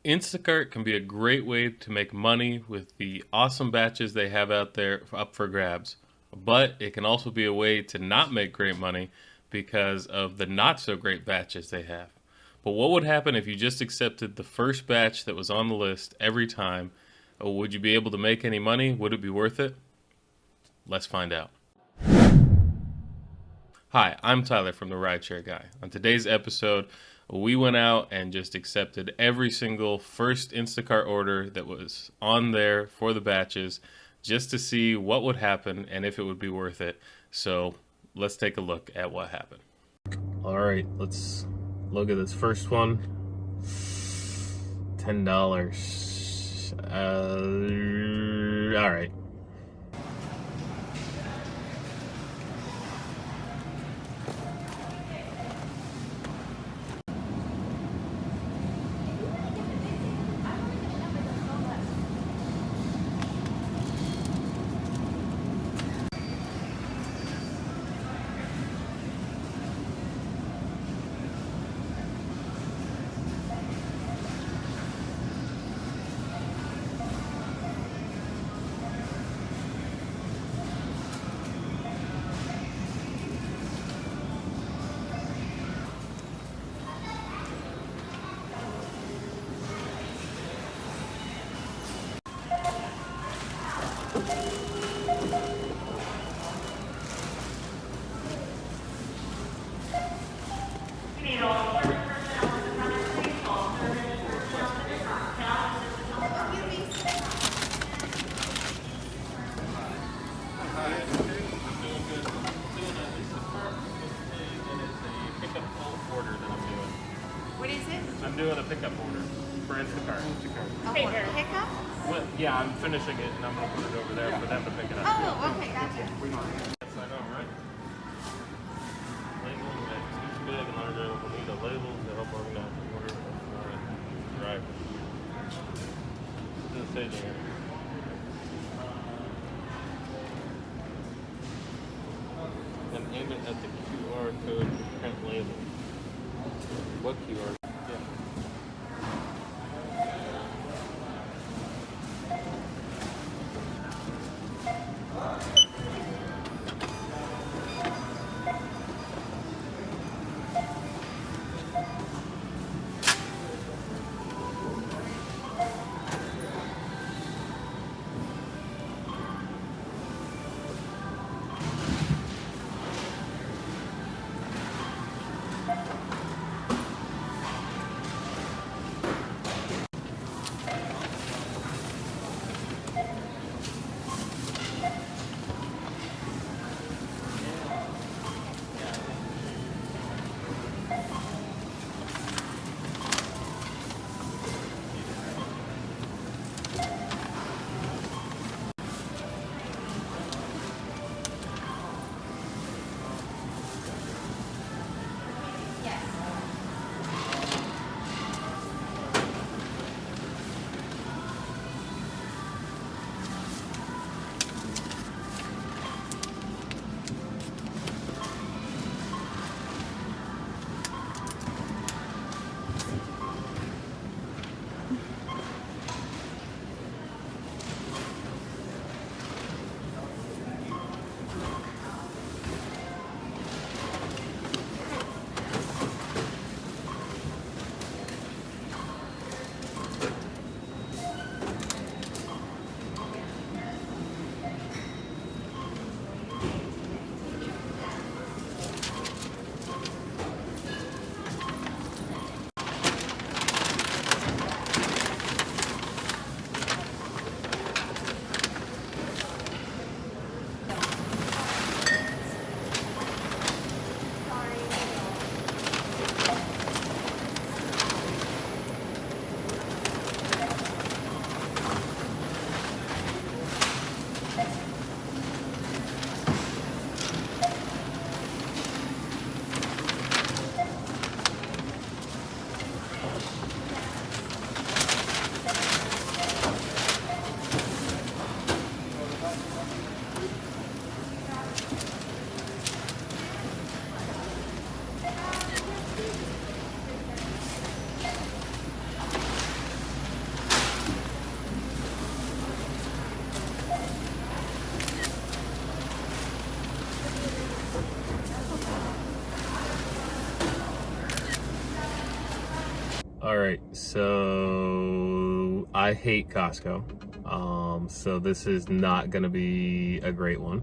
Instacart can be a great way to make money with the awesome batches they have out there up for grabs. But it can also be a way to not make great money because of the not so great batches they have. But what would happen if you just accepted the first batch that was on the list every time? Would you be able to make any money? Would it be worth it? Let's find out. Hi, I'm Tyler from the Rideshare Guy. On today's episode, we went out and just accepted every single first Instacart order that was on there for the batches just to see what would happen and if it would be worth it. So let's take a look at what happened. All right, let's look at this first one. $10. All right. What is it? I'm doing a pickup order for Instacart. Okay, pickup? Well, yeah, I'm finishing it and I'm going to put it over there for them to pick it up. Oh, okay, gotcha. Yes, I know, right? Labeling that each bag and large item will need a label to help organize the order for the driver. What does it say there? And aim it at the QR code to print label. What QR? Yeah. right, so I hate Costco. So this is not going to be a great one.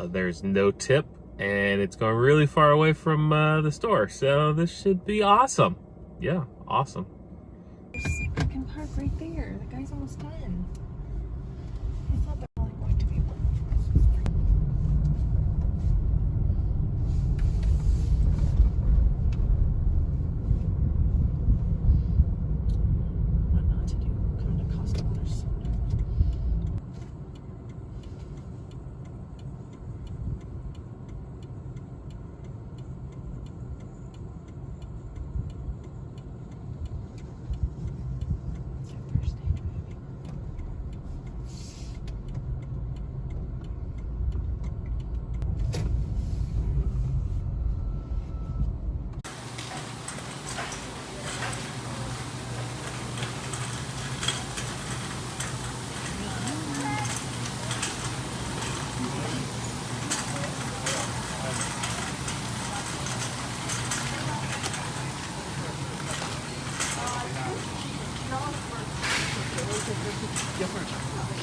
There's no tip, and it's going really far away from the store. So this should be awesome. Yeah, awesome. I can park right there. The guy's almost done. I thought they were only going to be one. What not to do? Come to Costco or soda. It's your first day driving.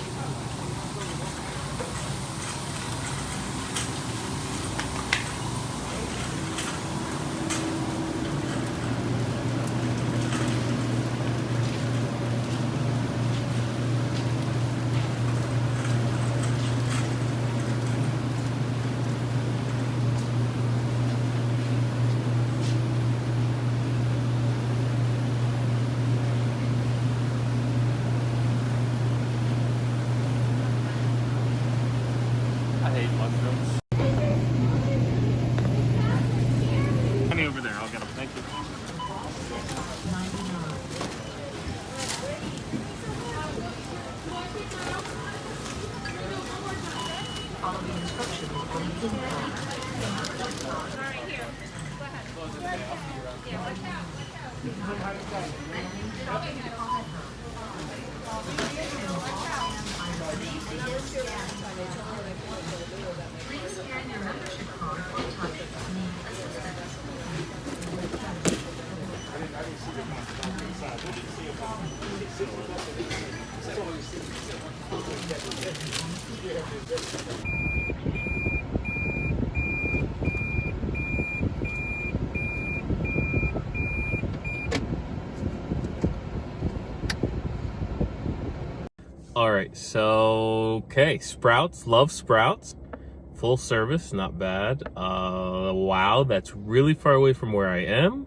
I hate mushrooms. Honey over there, I'll get them. Thank you. Follow the instructions on the pin pad. Please scan your membership card or type name assistant. All right, so okay, Sprouts, love Sprouts, full service, not bad. Wow, that's really far away from where I am,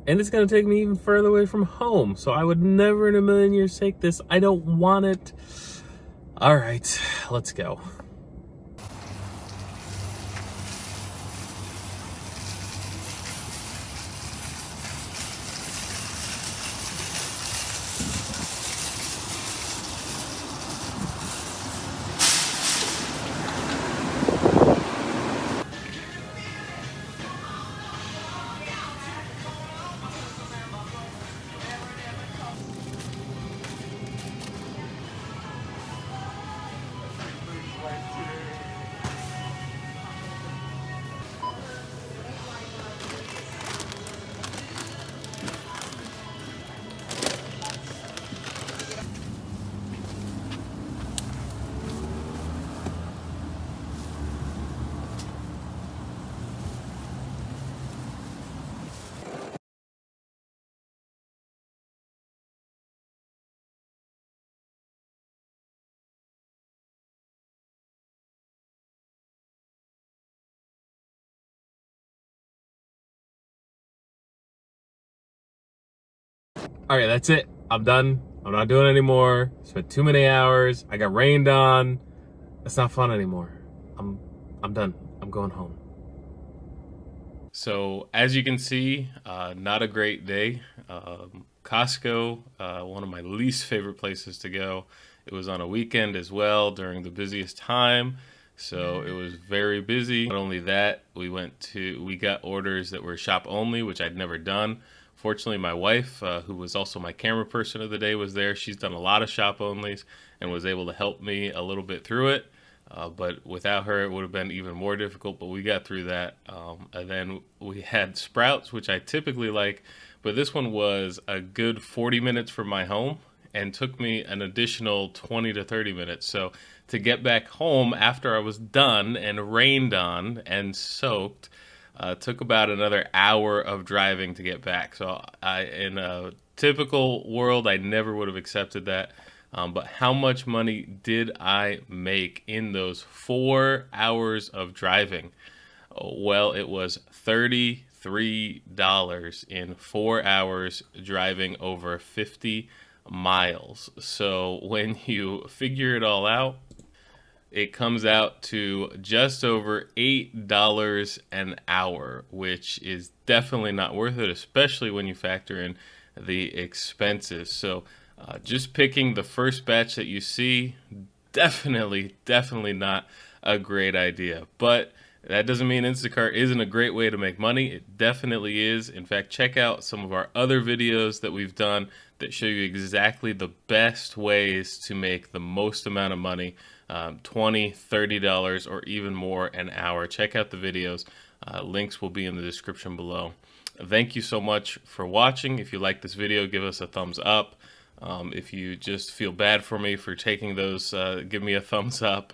and it's gonna take me even further away from home. So I would never in a million years take this. I don't want it. All right, let's go. All right, that's it. I'm done. I'm not doing it anymore. Spent too many hours. I got rained on. It's not fun anymore. I'm done. I'm going home. So as you can see, not a great day. Costco, one of my least favorite places to go. It was on a weekend as well during the busiest time. So it was very busy. Not only that, we got orders that were shop only, which I'd never done. Fortunately, my wife, who was also my camera person of the day, was there. She's done a lot of shop onlys and was able to help me a little bit through it. But without her, it would have been even more difficult, but we got through that. And then we had Sprouts, which I typically like, but this one was a good 40 minutes from my home and took me an additional 20 to 30 minutes. So to get back home after I was done and rained on and soaked, took about another hour of driving to get back. So in a typical world, I never would have accepted that. But how much money did I make in those 4 hours of driving? Well, it was $33 in 4 hours driving over 50 miles. So when you figure it all out, it comes out to just over $8 an hour, which is definitely not worth it, especially when you factor in the expenses. So just picking the first batch that you see, definitely not a great idea. But that doesn't mean Instacart isn't a great way to make money. It definitely is. In fact, check out some of our other videos that we've done that show you exactly the best ways to make the most amount of money, $20, $30, or even more an hour. Check out the videos. Links will be in the description below. Thank you so much for watching. If you like this video, give us a thumbs up. If you just feel bad for me for taking those, give me a thumbs up.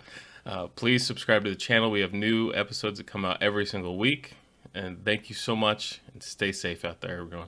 Please subscribe to the channel. We have new episodes that come out every single week. And thank you so much, and stay safe out there, everyone.